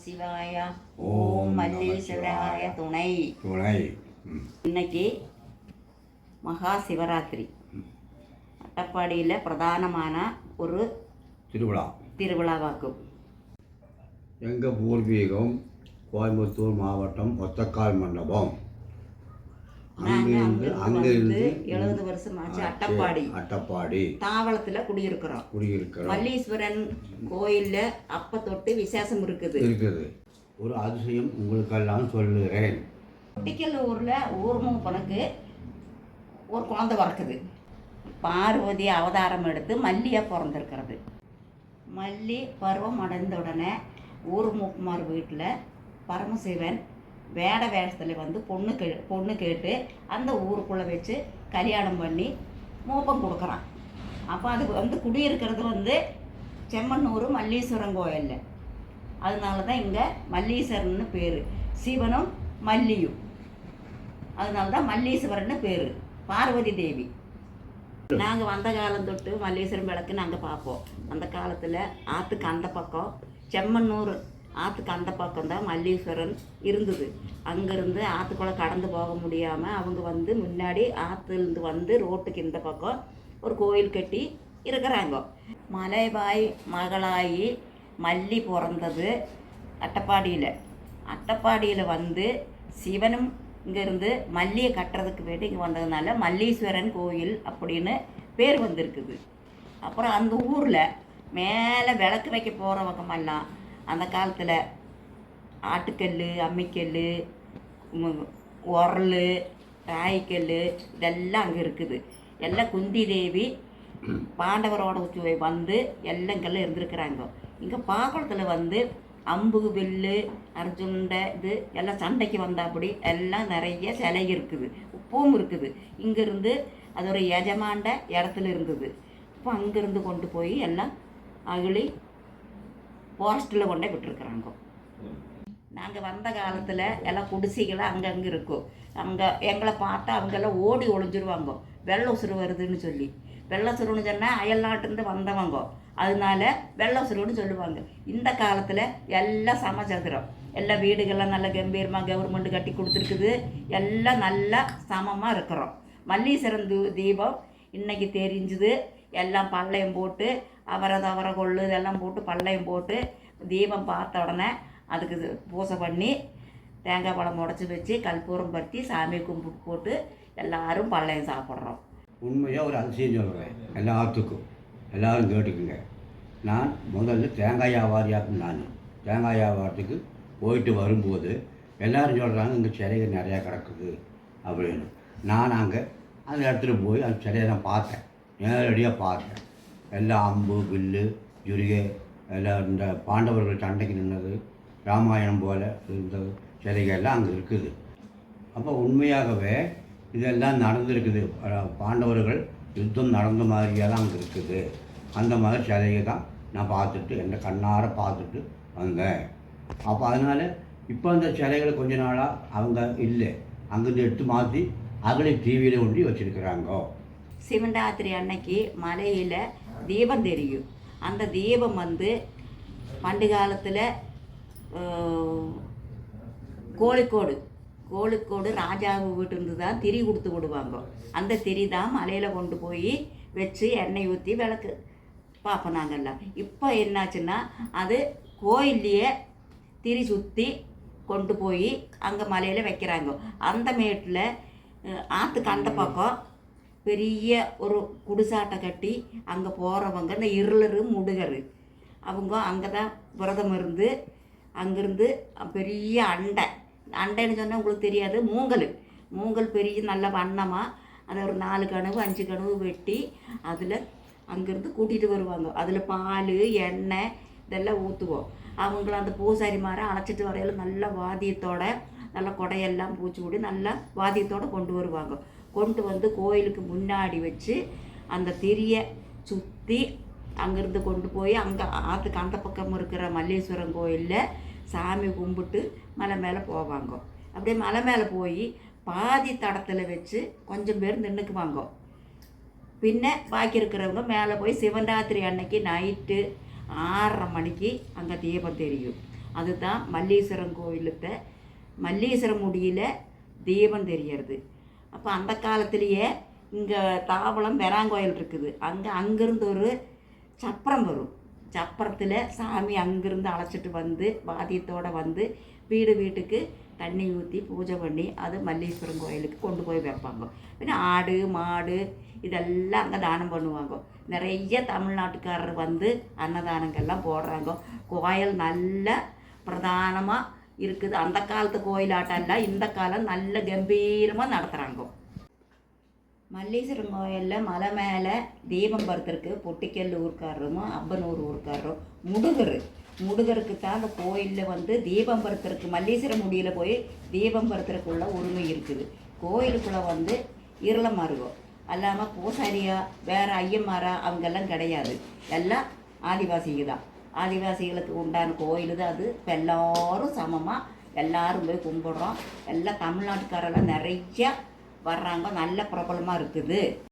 சிவாய. ஓம் மல்லீஸ்வராய துணை. இன்னைக்கு மகா சிவராத்திரி. அட்டப்பாடியில் பிரதானமான ஒரு திருவிழாவாக்கும். எங்கள் பூர்வீகம் கோயம்புத்தூர் மாவட்டம் ஒத்தக்கால் மண்டபம். அங்கிருந்து 70 வருஷம் ஆச்சு. அட்டப்பாடி தாவளத்தில் குடியிருக்கிறோம். மல்லீஸ்வரன் கோயிலில் அப்ப தொட்டு விசேஷம் இருக்குது. ஒரு அதிசயம் உங்களுக்கெல்லாம் சொல்லுகிறேன். ஒட்டிக்கல் ஊர் மூப்பனுக்கு ஒரு குழந்தை பிறக்குது. பார்வதி அவதாரம் எடுத்து மல்லியாக பிறந்திருக்கிறது. மல்லி பருவம் அடைந்த உடனே ஊர் மூப்பமார் வீட்டில் பரமசிவன் வேடத்தில் வந்து பொண்ணு கேட்டு அந்த ஊருக்குள்ளே வச்சு கல்யாணம் பண்ணி மூப்பம் கொடுக்குறான். அப்போ அது வந்து குடியிருக்கிறது வந்து செம்மண்ணூர் மல்லீஸ்வரன் கோயிலில். அதனால தான் இங்கே மல்லீஸ்வரன்னு பேர். சிவனும் மல்லியும், அதனால தான் மல்லீஸ்வரன்னு பேர். பார்வதி தேவி. நாங்கள் வந்த காலம் தொட்டு மல்லீஸ்வரன் விளக்கு நாங்கள் பார்ப்போம். அந்த காலத்தில் ஆற்றுக்கு அந்த பக்கம் செம்மண்ணூர் ஆற்றுக்கு அந்த பக்கம் தான் மல்லீஸ்வரன் இருந்தது. அங்கேருந்து ஆற்றுக்குள்ளே கடந்து போக முடியாமல் அவங்க வந்து முன்னாடி ஆற்றுலேருந்து வந்து ரோட்டுக்கு இந்த பக்கம் ஒரு கோயில் கட்டி இருக்கிறாங்க. மலைபாய் மகளாகி மல்லி பிறந்தது அட்டப்பாடியில் வந்து சிவனும் இங்கேருந்து மல்லியை கட்டுறதுக்கு வேண்டி இங்கே வந்ததுனால மல்லீஸ்வரன் கோயில் அப்படின்னு பேர் வந்திருக்குது. அப்புறம் அந்த ஊரில் மேலே விளக்கு வைக்க போகிற பக்கமெல்லாம் அந்த காலத்தில் ஆட்டுக்கல், அம்மிக்கல், உரல், ராய்க்கல் இதெல்லாம் அங்கே இருக்குது. எல்லாம் குந்தி தேவி பாண்டவரோட வந்து எல்லாம் இருந்திருக்கிறாங்க. இங்கே பாக்குளத்தில் வந்து அம்பு, வில்லு, அர்ஜுனண்டை இது எல்லாம் சண்டைக்கு வந்தாப்படி எல்லாம் நிறைய சிலை இருக்குது. உப்பும் இருக்குது. இங்கேருந்து அது ஒரு எஜமாண்ட இடத்துல இருந்தது. இப்போ அங்கேருந்து கொண்டு போய் எல்லாம் அகழி ஃபாரஸ்ட்டில் கொண்டே விட்டுருக்குறாங்க. நாங்கள் வந்த காலத்தில் எல்லாம் குடிசைகளாக அங்கங்கே இருக்கும். அங்கே எங்களை பார்த்தா அவங்கெல்லாம் ஓடி ஒளிஞ்சிருவாங்க. வெள்ளை உசுறு வருதுன்னு சொல்லி. வெள்ளை உசுருன்னு சொன்னால் அயல் நாட்டிலேருந்து வந்தவங்க, அதனால வெள்ளை உசுருன்னு சொல்லுவாங்க. இந்த காலத்தில் எல்லாம் சமச்சதுரம். எல்லா வீடுகள்லாம் நல்ல கம்பீரமாக கவர்மெண்ட் கட்டி கொடுத்துருக்குது. எல்லாம் நல்லா சமமாக இருக்கிறோம். மல்லீஸ்வரன் தீபம் இன்றைக்கி தெரிஞ்சுது. எல்லாம் பள்ளையம் போட்டு அவரை கொள்ளு இதெல்லாம் போட்டு பள்ளையம் போட்டு தீபம் பார்த்த உடனே அதுக்கு பூசை பண்ணி தேங்காய் பழம் உடச்சி வச்சு கற்பூரம் பருத்தி சாமி கும்பிட்டு போட்டு எல்லாரும் பள்ளையம் சாப்பிட்றோம். உண்மையாக ஒரு அதிசயம் சொல்கிறேன் எல்லாத்துக்கும். எல்லோரும் கேட்டுக்குங்க. நான் முதல்ல தேங்காய் வியாபாரியாக்கும். நான் தேங்காய் வியாபாரத்துக்கு போயிட்டு வரும்போது எல்லோரும் சொல்கிறாங்க இங்கே சிலைகள் நிறையா கிடக்குது அப்படின்னு. நான் அங்கே அந்த இடத்துல போய் அந்த சிலையை தான் பார்த்தேன். நேரடியாக பார்த்தேன். எல்லாம் அம்பு, வில்லு, ஜுரிகை எல்லாம் இந்த பாண்டவர்கள் சண்டைக்கு நின்னது ராமாயணம் போல் இருந்த சிலைகள் எல்லாம் அங்கே இருக்குது. அப்போ உண்மையாகவே இதெல்லாம் நடந்துருக்குது. பாண்டவர்கள் யுத்தம் நடந்த மாதிரியாக தான் அங்கே இருக்குது. அந்த மாதிரி சிலையை தான் நான் பார்த்துட்டு என் கண்ணார பார்த்துட்டு வந்தேன். அப்போ அதனால் இப்போ அந்த சிலைகளை கொஞ்ச நாளாக அவங்க இல்லை, அங்கேருந்து எடுத்து மாற்றி அகலை டிவியில் ஒண்டி வச்சுருக்கிறாங்க. சிவராத்திரி அன்னைக்கு மலையில் தீபம் தெரியும். அந்த தீபம் வந்து பண்டு காலத்தில் கோழிக்கோடு ராஜாவு வீட்டிலிருந்து தான் திரி கொடுத்து விடுவாங்க. அந்த திரி தான் மலையில் கொண்டு போய் வச்சு எண்ணெய் ஊற்றி விளக்கு பார்ப்போம் நாங்கள்லாம். இப்போ என்னாச்சுன்னா அது கோயில்லையே திரி சுற்றி கொண்டு போய் அங்கே மலையில் வைக்கிறாங்க. அந்த மேட்டில் ஆற்றுக்கு அந்த பக்கம் பெரிய ஒரு குடிசாட்டை கட்டி அங்கே போகிறவங்க இந்த இருளரு முடுகர் அவங்க அங்கே தான் விரதம் இருந்து அங்கேருந்து பெரிய அண்டைன்னு சொன்னால் உங்களுக்கு தெரியாது. மூங்கல் பெரிய நல்ல வண்ணமாக அதை ஒரு 4 கனவு 5 கனவு வெட்டி அதில் அங்கேருந்து கூட்டிகிட்டு வருவாங்க. அதில் பால், எண்ணெய் இதெல்லாம் ஊற்றுவோம். அவங்கள அந்த பூசாரி மாதிரி அழைச்சிட்டு வரையில நல்ல வாத்தியத்தோட நல்ல கொடையெல்லாம் பூச்சி விடி நல்லா வாத்தியத்தோடு கொண்டு வருவாங்க. கொண்டு வந்து கோயிலுக்கு முன்னாடி வச்சு அந்த திரியை சுற்றி அங்கேருந்து கொண்டு போய் அங்கே ஆற்றுக்கு அந்த பக்கம் இருக்கிற மல்லீஸ்வரன் கோயிலில் சாமி கும்பிட்டு மலை மேலே போவாங்க. அப்படியே மலை மேலே போய் பாதி தடத்தில் வச்சு கொஞ்சம் பேர் நின்றுக்குவாங்க. பின்ன பாக்கி இருக்கிறவங்க மேலே போய் சிவராத்திரி அன்னைக்கு நைட்டு 6:30 மணிக்கு அங்கே தீபம் தெரியும். அதுதான் மல்லீஸ்வரன் கோயிலுக்கு மல்லீஸ்வரம் முடியில் தீபம் தெரியறது. அப்போ அந்த காலத்திலேயே இங்கே தாவளம் பெராங்கோயில் இருக்குது. அங்கேருந்து ஒரு சப்பரம் வரும். சப்பரத்தில் சாமி அங்கேருந்து அழைச்சிட்டு வந்து வாத்தியத்தோடு வந்து வீட்டுக்கு தண்ணி ஊற்றி பூஜை பண்ணி அது மல்லீஸ்வரன் கோயிலுக்கு கொண்டு போய் வைப்பாங்க. பின்ன ஆடு மாடு இதெல்லாம் அங்கே தானம் பண்ணுவாங்க. நிறைய தமிழ்நாட்டுக்காரர் வந்து அன்னதானங்கள்லாம் போடுறாங்க. கோயில் நல்ல பிரதானமாக இருக்குது. அந்த காலத்து கோயிலாட்டம் இல்லை, இந்த காலம் நல்ல கம்பீரமாக நடத்துகிறாங்க. மல்லீஸ்வரன் கோயிலில் மலை மேலே தீபம் பருத்திருக்கு. பொட்டிக்கல் ஊர்க்காரரும் அப்பனூர் ஊர்க்காரரும் முடுகருக்கு தான் அந்த கோயிலில் வந்து தீபம் பருத்திருக்கு. மல்லீஸ்வரம் முடியில் போய் தீபம் பருத்திருக்குள்ள உரிமை இருக்குது. கோயிலுக்குள்ளே வந்து இருளமாருகோ அல்லாமல் பூசாரியா வேறு ஐயமாரா அவங்கெல்லாம் கிடையாது. எல்லாம் ஆதிவாசிகள் தான். ஆதிவாசிகளுக்கு உண்டான கோயில் தான் அது. இப்போ எல்லோரும் சமமாக எல்லோரும் போய் கும்பிட்றோம். எல்லாம் தமிழ்நாட்டுக்காரெல்லாம் நிறையா வர்றாங்க. நல்ல பிரபலமாக இருக்குது.